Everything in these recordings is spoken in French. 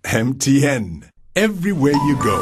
MTN. Everywhere you go.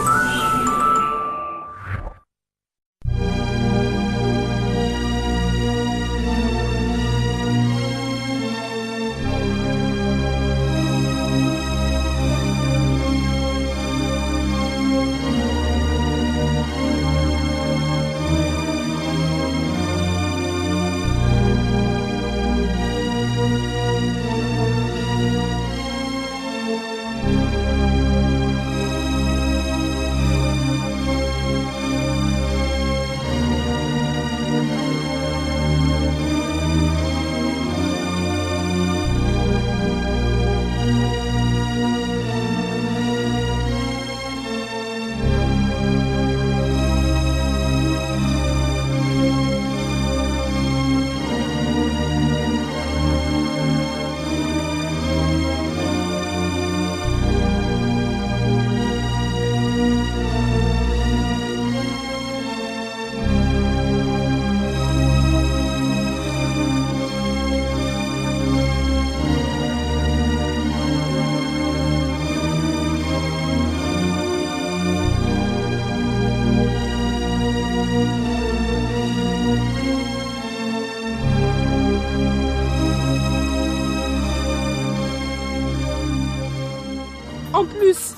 En plus,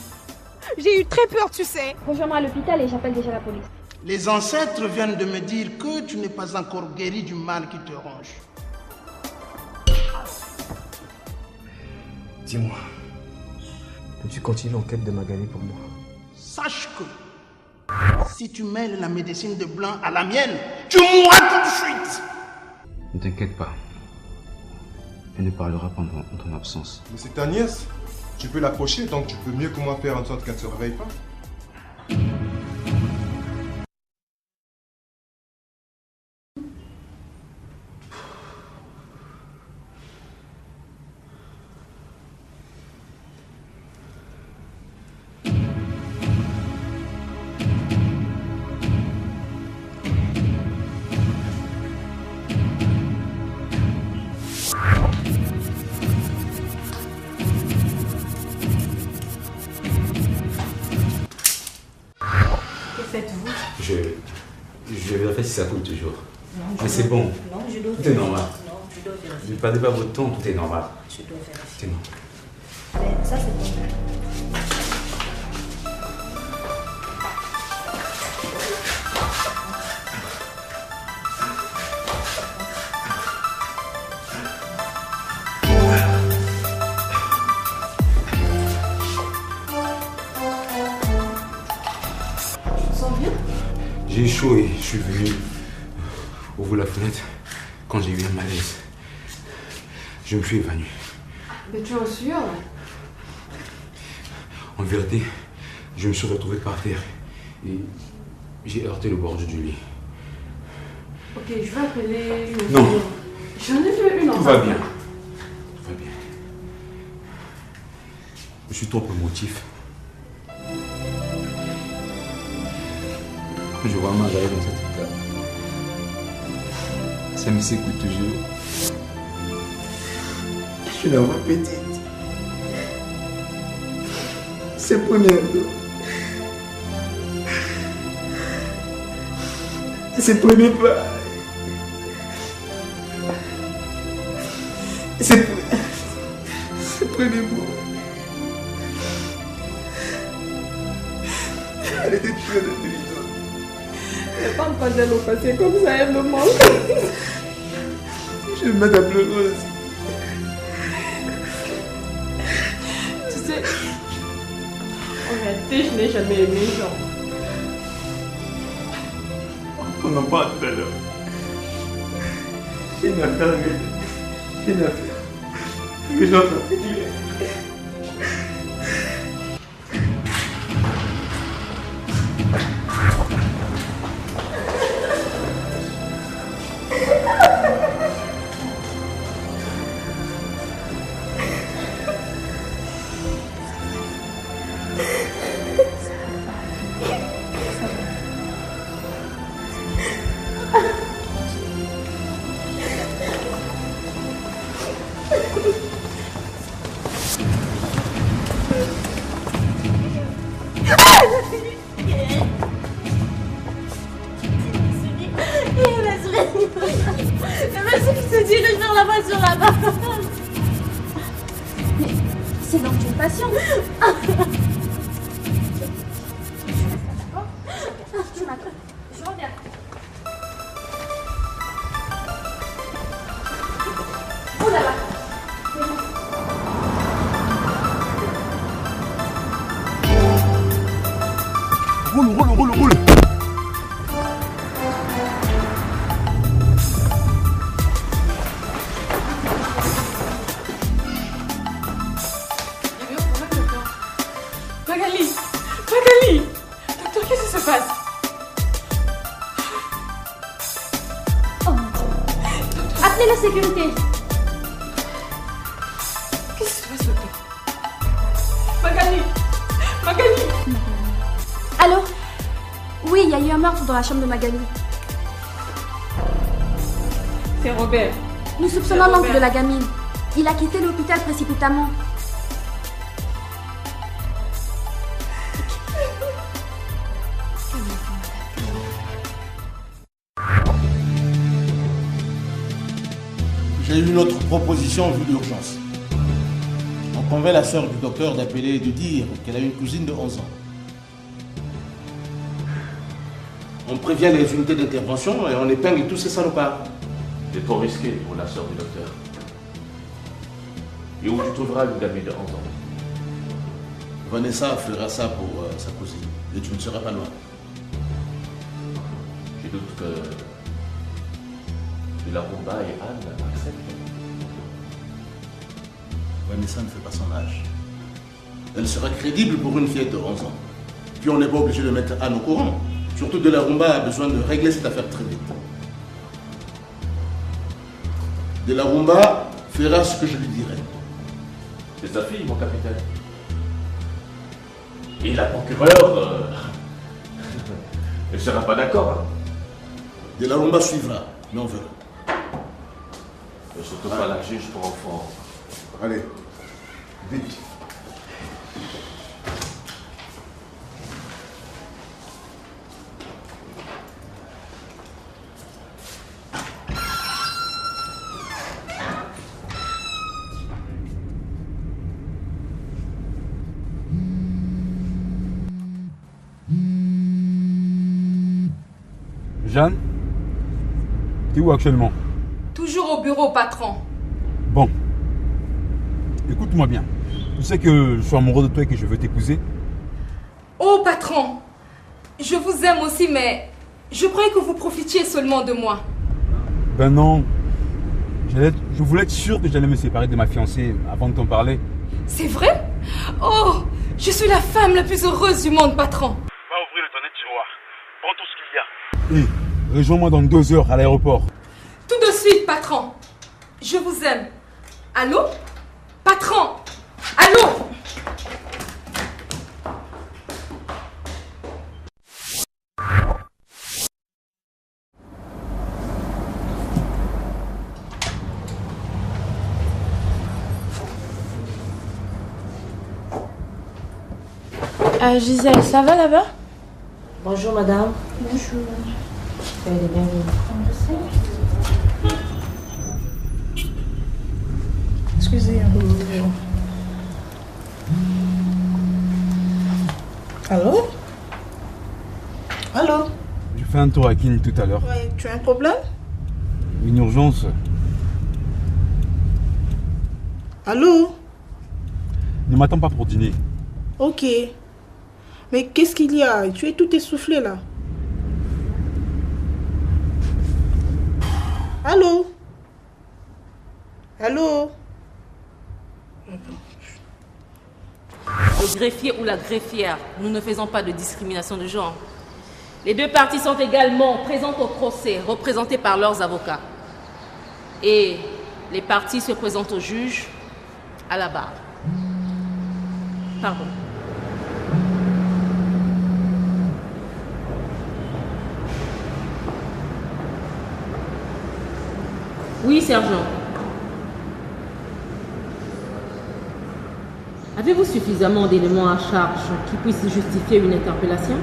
j'ai eu très peur, tu sais. Rejoins-moi à l'hôpital et j'appelle déjà la police. Les ancêtres viennent de me dire que tu n'es pas encore guéri du mal qui te ronge. Dis-moi, peux-tu continuer l'enquête de Magali pour moi? Sache que si tu mêles la médecine de blanc à la mienne, tu mourras tout de suite. Ne t'inquiète pas. Elle ne parlera pendant ton absence. Mais c'est ta nièce. Tu peux l'approcher, donc tu peux mieux que moi faire en sorte qu'elle ne se réveille pas. Je vérifie si ça coule toujours. Non, mais c'est bon. Non, je dois Tout est normal. Non, je dois vérifier. Ne perdez pas votre temps, tout est normal. Je dois vérifier. C'est normal. Mais ça, c'est bon. J'ai eu chaud et je suis venu ouvrir la fenêtre quand j'ai eu un malaise. Je me suis évanoui. Mais tu es sûr? En vérité, je me suis retrouvé par terre et j'ai heurté le bord du lit. Ok, je vais appeler une. Non. J'en ai vu une en Tout va bien. Tout va bien. Je suis trop émotif. Je vois Magali dans cet état. Ça me secoue toujours. Je suis la voix petite. C'est premier dos. C'est premier pas. C'est premier mot. Elle était tuée de prison. Elle parle pas d'elle au passé comme ça, elle me manque. Je vais me mettre à pleurer aussi. Tu sais, en réalité, je n'ai jamais aimé Jean. On en parle tout à l'heure. J'ai une affaire avec elle. J'ai une affaire. Que j'entends tuer. Mais c'est donc une patiente. Tu m'attends. Je reviens. Oh là là. Roule. Magali! Docteur, qu'est-ce qui se passe? Oh mon Dieu. Appelez la sécurité. Qu'est-ce qui se passe, docteur? Magali! Allô? Oui, il y a eu un meurtre dans la chambre de Magali. C'est Robert. Nous soupçonnons l'oncle de la gamine. Il a quitté l'hôpital précipitamment. J'ai eu une autre proposition vue d'urgence. On convainc la sœur du docteur d'appeler et de dire qu'elle a une cousine de 11 ans. On prévient les unités d'intervention et on épingle tous ces salopards. C'est trop risqué pour la sœur du docteur. Et où tu trouveras une gamine de 11 ans? Vanessa fera ça pour sa cousine. Et tu ne seras pas loin. Je doute que la Rumba et Anne acceptent. Vanessa ne fait pas son âge. Elle sera crédible pour une fillette de 11 ans. Puis on n'est pas obligé de mettre Anne au courant. Surtout de la Rumba a besoin de régler cette affaire très vite. De la Rumba fera ce que je lui dirai. C'est sa fille, mon capitaine. Et la procureure ne sera pas d'accord. Hein. De la Rumba suivra, mais on verra. Et surtout pas la juge pour enfants. Allez, vite. Jeanne, t'es où actuellement? Toujours au bureau, patron. Bon, écoute-moi bien. Tu sais que je suis amoureux de toi et que je veux t'épouser. Oh, patron, je vous aime aussi, mais je croyais que vous profitiez seulement de moi. Ben non, je voulais être sûr que j'allais me séparer de ma fiancée avant de t'en parler. C'est vrai? Oh, je suis la femme la plus heureuse du monde, patron. Va ouvrir le tonnet de tiroir. Prends tout ce qu'il y a. Et rejoins-moi dans 2 heures à l'aéroport. Tout de suite, patron. Je vous aime. Allô? Patron? Allô? Gisèle, ça va là-bas? Bonjour madame. Bonjour. Soyez les bienvenus. Excusez. Allô? Allô? J'ai fait un tour à Kin tout à l'heure. Ouais, tu as un problème? Une urgence. Allô? Ne m'attends pas pour dîner. Ok. Mais qu'est-ce qu'il y a? Tu es tout essoufflé là. Allô? Allô? Le greffier ou la greffière, nous ne faisons pas de discrimination de genre. Les 2 parties sont également présentes au procès, représentées par leurs avocats. Et les parties se présentent au juge à la barre. Pardon. Oui, sergent. Avez-vous suffisamment d'éléments à charge qui puissent justifier une interpellation?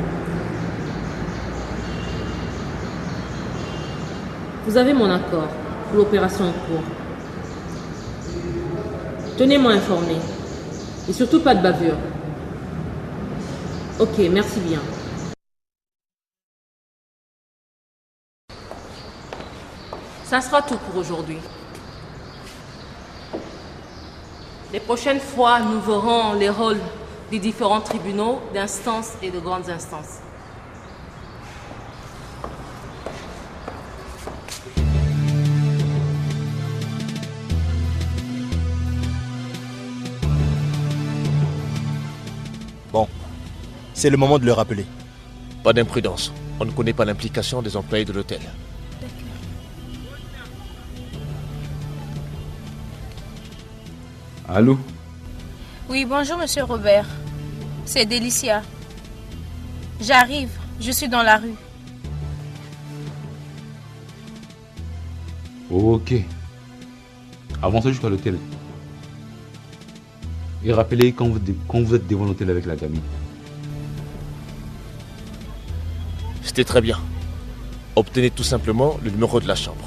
Vous avez mon accord pour l'opération en cours. Tenez-moi informé. Et surtout pas de bavure. Ok, merci bien. Ça sera tout pour aujourd'hui. Les prochaines fois, nous verrons les rôles des différents tribunaux, d'instances et de grandes instances. Bon, c'est le moment de le rappeler. Pas d'imprudence. On ne connaît pas l'implication des employés de l'hôtel. Allô? Oui, bonjour, monsieur Robert. C'est Délicia. J'arrive, je suis dans la rue. Ok. Avancez jusqu'à l'hôtel. Et rappelez quand vous êtes devant l'hôtel avec la gamine. C'était très bien. Obtenez tout simplement le numéro de la chambre.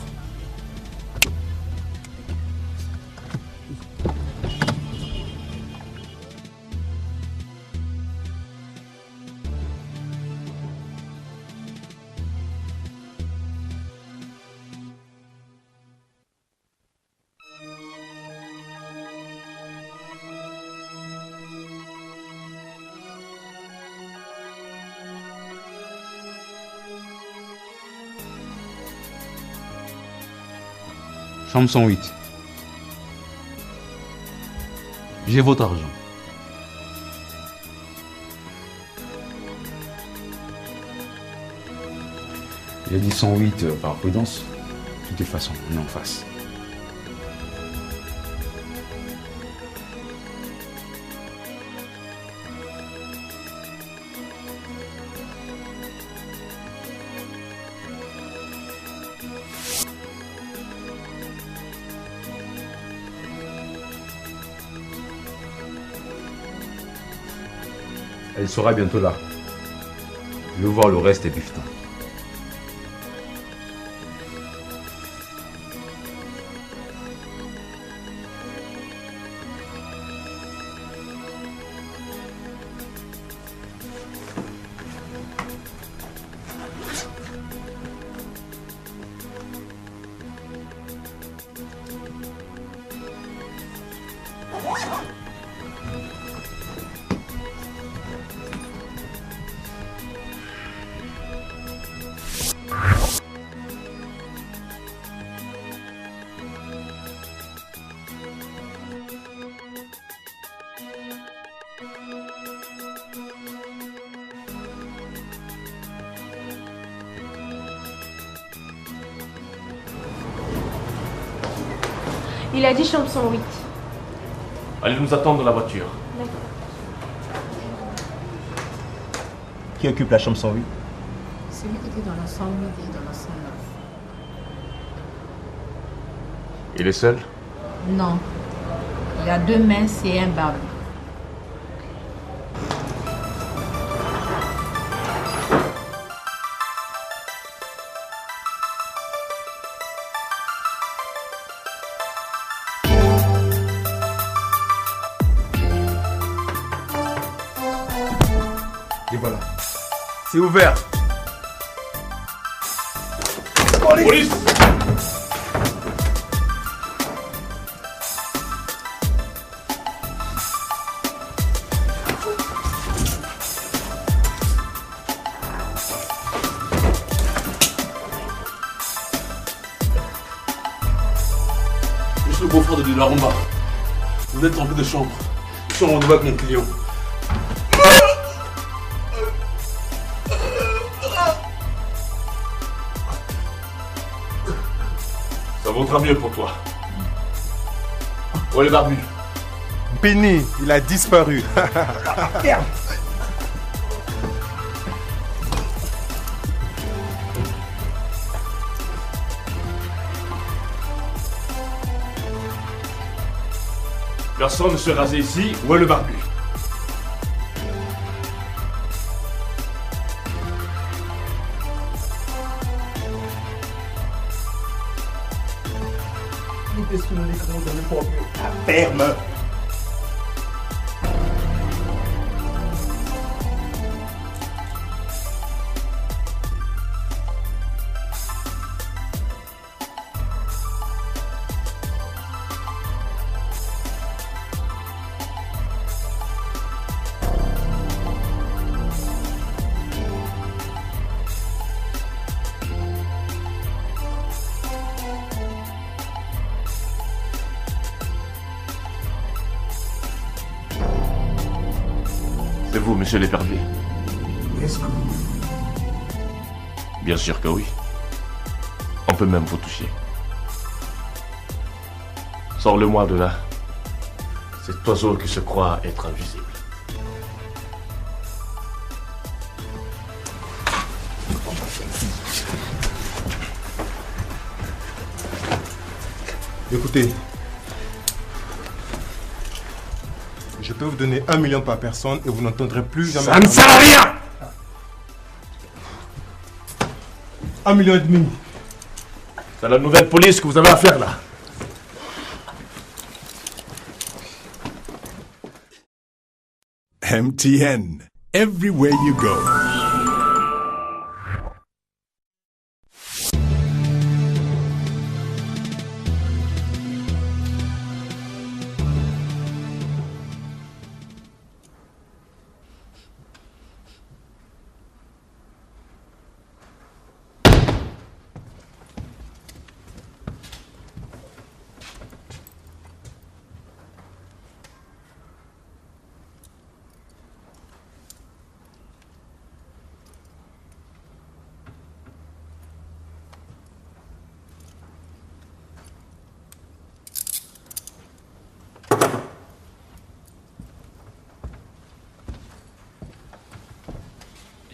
Chambre 108. J'ai votre argent. J'ai dit 108 par prudence. De toute façon, on est en face. Elle sera bientôt là. Je veux voir le reste et puis putain. Il a dit chambre 108. Allez nous attendre dans la voiture. D'accord. Qui occupe la chambre 108? Celui qui était dans la 108 et dans la 109. Il est seul? Non. Il a 2 minces et un barbu. Et voilà. C'est ouvert. Police! Je suis le beau-frère de la Rumba. Vous êtes trompé de chambre. Je suis en rendez-vous avec mon client. Ça vaudra mieux pour toi. Où est le barbu? Benny, il a disparu. Merde. Personne ne se rasait ici. Où est le barbu? La ferme. C'est vous, monsieur l'épervier. Est-ce que vous... Bien sûr que oui. On peut même vous toucher. Sors-le-moi de là. Cet oiseau qui se croit être invisible. Écoutez, je peux vous donner 1 million par personne et vous n'entendrez plus jamais... Ça ne sert à rien! 1,5 million. C'est la nouvelle police que vous avez à faire là. MTN. Everywhere you go.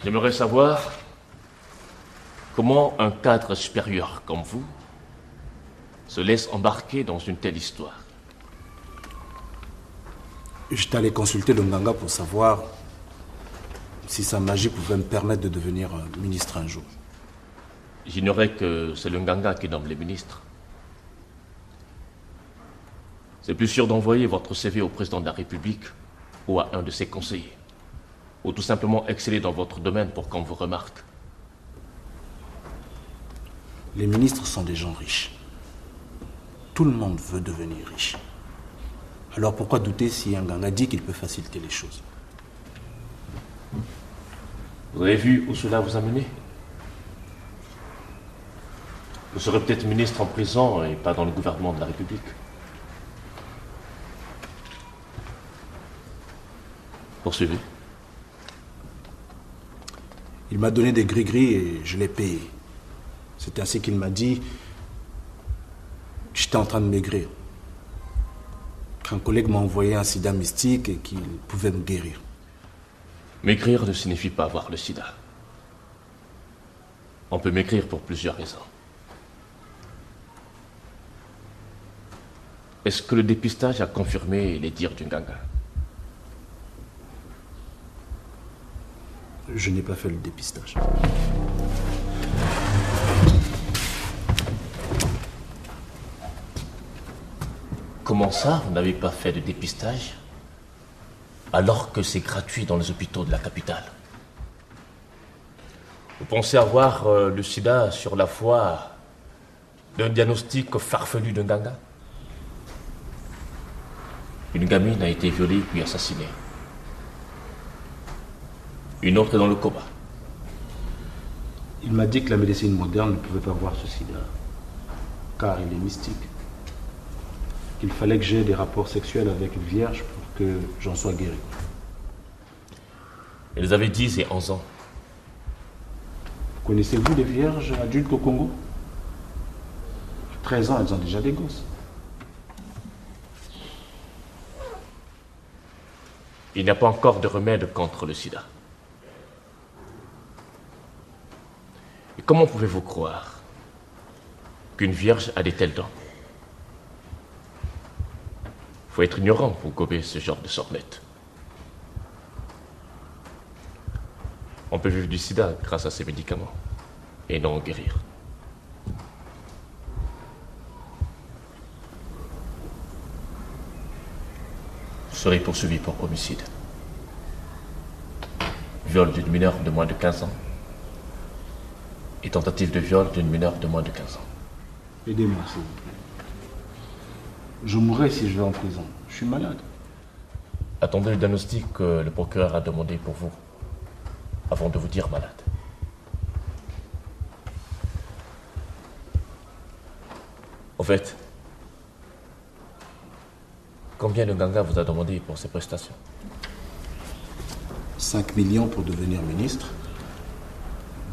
J'aimerais savoir comment un cadre supérieur comme vous se laisse embarquer dans une telle histoire. J'étais allé consulter le Nganga pour savoir si sa magie pouvait me permettre de devenir ministre un jour. J'ignorais que c'est le Nganga qui nomme les ministres. C'est plus sûr d'envoyer votre CV au président de la République ou à un de ses conseillers. Ou tout simplement exceller dans votre domaine pour qu'on vous remarque. Les ministres sont des gens riches. Tout le monde veut devenir riche. Alors pourquoi douter si un Nganga dit qu'il peut faciliter les choses? Vous avez vu où cela vous a mené? Vous serez peut-être ministre en prison et pas dans le gouvernement de la République. Poursuivez. Il m'a donné des gris-gris et je l'ai payé. C'est ainsi qu'il m'a dit que j'étais en train de maigrir. Qu'un collègue m'a envoyé un sida mystique et qu'il pouvait me guérir. Maigrir ne signifie pas avoir le sida. On peut maigrir pour plusieurs raisons. Est-ce que le dépistage a confirmé les dires du Nganga? Je n'ai pas fait le dépistage. Comment ça, vous n'avez pas fait de dépistage alors que c'est gratuit dans les hôpitaux de la capitale? Vous pensez avoir le sida sur la foi d'un diagnostic farfelu de Nganga? Une gamine a été violée puis assassinée. Une autre est dans le coma. Il m'a dit que la médecine moderne ne pouvait pas voir ce sida, car il est mystique. Qu'il fallait que j'aie des rapports sexuels avec une vierge pour que j'en sois guéri. Elles avaient 10 et 11 ans. Connaissez-vous des vierges adultes au Congo? À 13 ans, elles ont déjà des gosses. Il n'y a pas encore de remède contre le sida. Et comment pouvez-vous croire qu'une vierge a des telles dents? Il faut être ignorant pour gober ce genre de sornettes. On peut vivre du sida grâce à ces médicaments et non en guérir. Vous serez poursuivi pour homicide, viol d'une mineure de moins de 15 ans et tentative de viol d'une mineure de moins de 15 ans. Aidez-moi, s'il vous plaît. Je mourrai si je vais en prison. Je suis malade. Attendez le diagnostic que le procureur a demandé pour vous, avant de vous dire malade. Au fait, combien le Nganga vous a demandé pour ses prestations? 5 millions pour devenir ministre.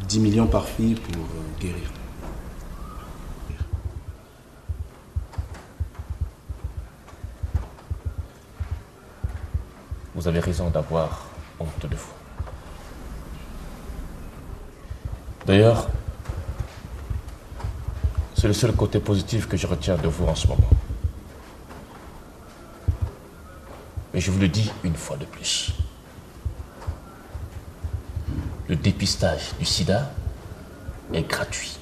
10 millions par fille pour guérir. Vous avez raison d'avoir honte de vous. D'ailleurs, c'est le seul côté positif que je retiens de vous en ce moment. Mais je vous le dis une fois de plus. Le dépistage du sida est gratuit.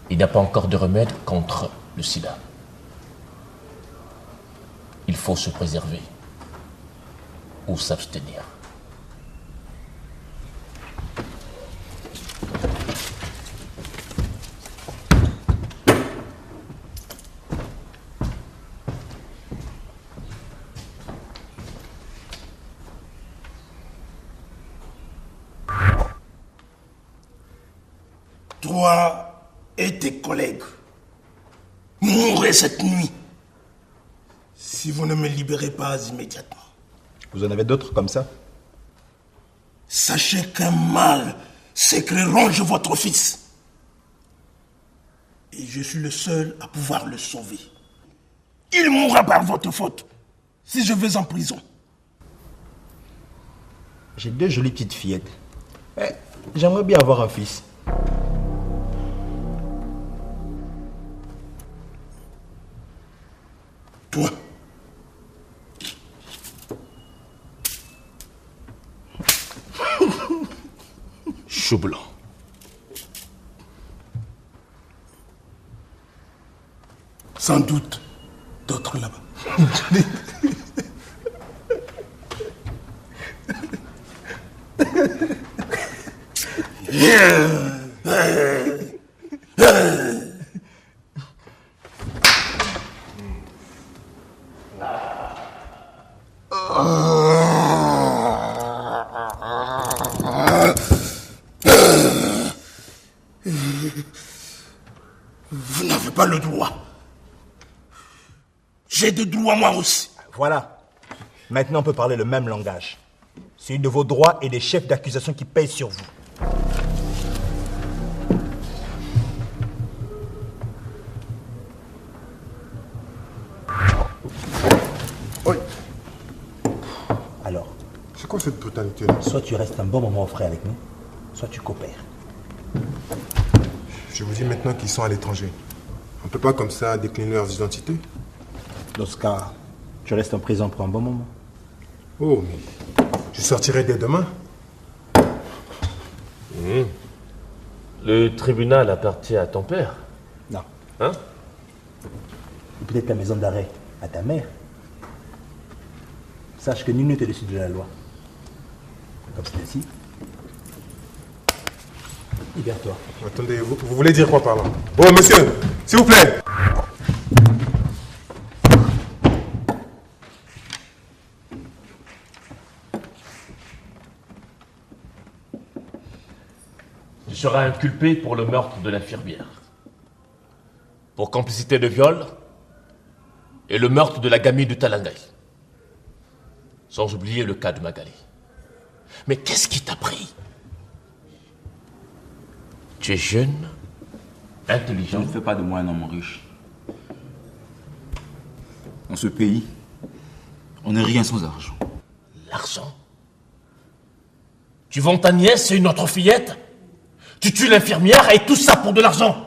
Il n'y a pas encore de remède contre le sida. Il faut se préserver ou s'abstenir. Toi et tes collègues mourrez cette nuit si vous ne me libérez pas immédiatement. Vous en avez d'autres comme ça? Sachez qu'un mal secret ronge votre fils. Et je suis le seul à pouvoir le sauver. Il mourra par votre faute si je vais en prison. J'ai 2 jolies petites fillettes. J'aimerais bien avoir un fils. Toi. Chou blanc. Sans doute d'autres là-bas. Vous n'avez pas le droit. J'ai des droits moi aussi. Voilà. Maintenant on peut parler le même langage. Celui de vos droits et des chefs d'accusation qui pèsent sur vous. Oui. Alors, c'est quoi cette brutalité-là? Soit tu restes un bon moment au frais avec nous, soit tu coopères. Je vous dis maintenant qu'ils sont à l'étranger. On peut pas comme ça décliner leurs identités. Dans ce cas, tu restes en prison pour un bon moment. Oh, mais je sortirai dès demain. Le tribunal appartient à ton père? Non. Hein? Peut-être la maison d'arrêt à ta mère. Sache que nul n'est au-dessus de la loi. Comme c'est ainsi. Libère-toi. Attendez, vous voulez dire quoi par là? Oh, monsieur, s'il vous plaît. Tu seras inculpé pour le meurtre de l'infirmière, pour complicité de viol et le meurtre de la gamine de Talangai. Sans oublier le cas de Magali. Mais qu'est-ce qui t'a pris? Tu es jeune, intelligent. Ne fais pas de moi un homme riche. Dans ce pays, on n'est rien sans argent. L'argent? Tu vends ta nièce et une autre fillette? Tu tues l'infirmière et tout ça pour de l'argent?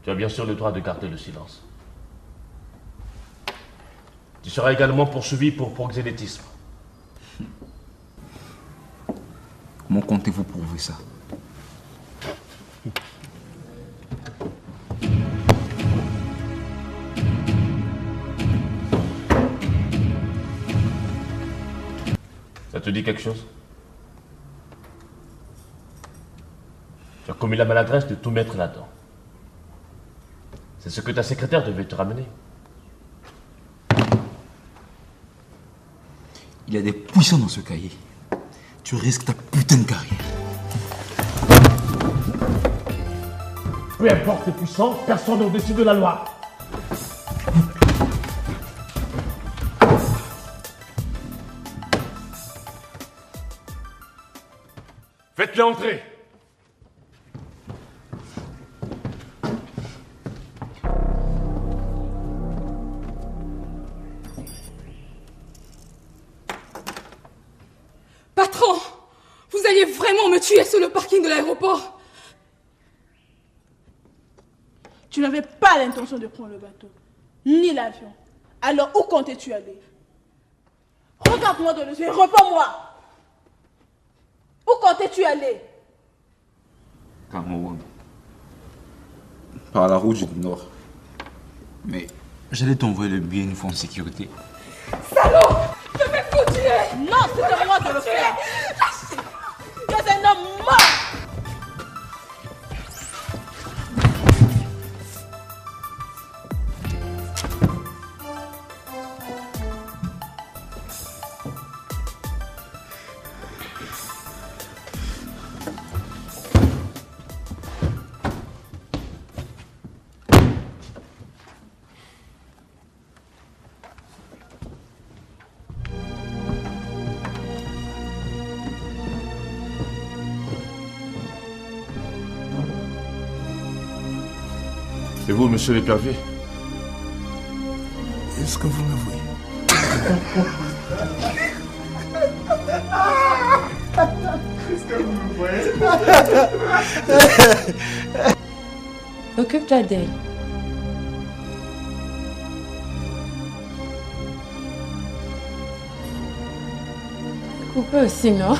Tu as bien sûr le droit de garder le silence. Tu seras également poursuivi pour proxénétisme. Comment comptez-vous prouver ça? Ça te dit quelque chose? Tu as commis la maladresse de tout mettre là-dedans. C'est ce que ta secrétaire devait te ramener. Il y a des puissants dans ce cahier. Tu risques ta putain de carrière. Peu importe les puissants, personne n'est au-dessus de la loi. Faites-les entrer. Patron, vous alliez vraiment me tuer sur le parking de l'aéroport? Tu n'avais pas l'intention de prendre le bateau, ni l'avion. Alors où comptais-tu aller? Regarde-moi dans les yeux, réponds-moi. Où comptais-tu aller? Cameroun. Par la route du Nord. Mais j'allais t'envoyer le billet une fois en sécurité. Salaud! Je vais vous tuer! Non, c'est à moi de le faire. Tu es un homme mort. C'est vous, monsieur l'épervier? Est-ce que vous me voyez? Est-ce que vous me voyez? Occupe-toi d'elle. Coupez aussi, non?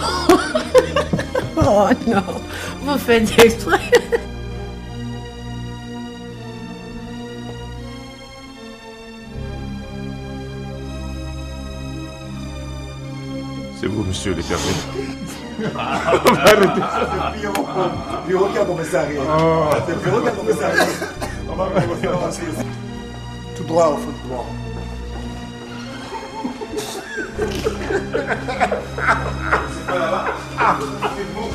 Oh non, vous faites exprès. C'est vous, monsieur l'épervier? Arrêtez ça, c'est pire. Regarde comment ça arrive. Regarde comment ça arrive. On va commencer. Tout droit au fond de droit. C'est pas là-bas. Ah, c'est bon.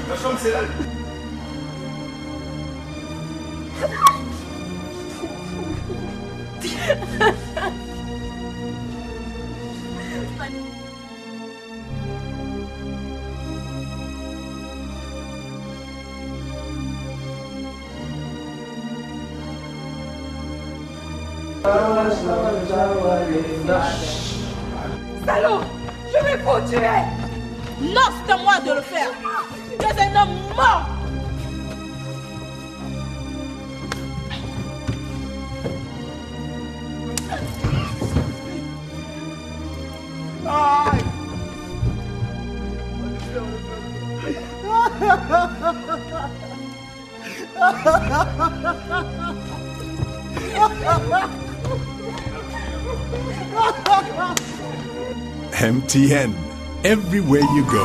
La chambre, c'est là. Salaud! Je vais vous tuer! Non, c'est à moi de le faire. Tu es un homme mort. MTN, everywhere you go.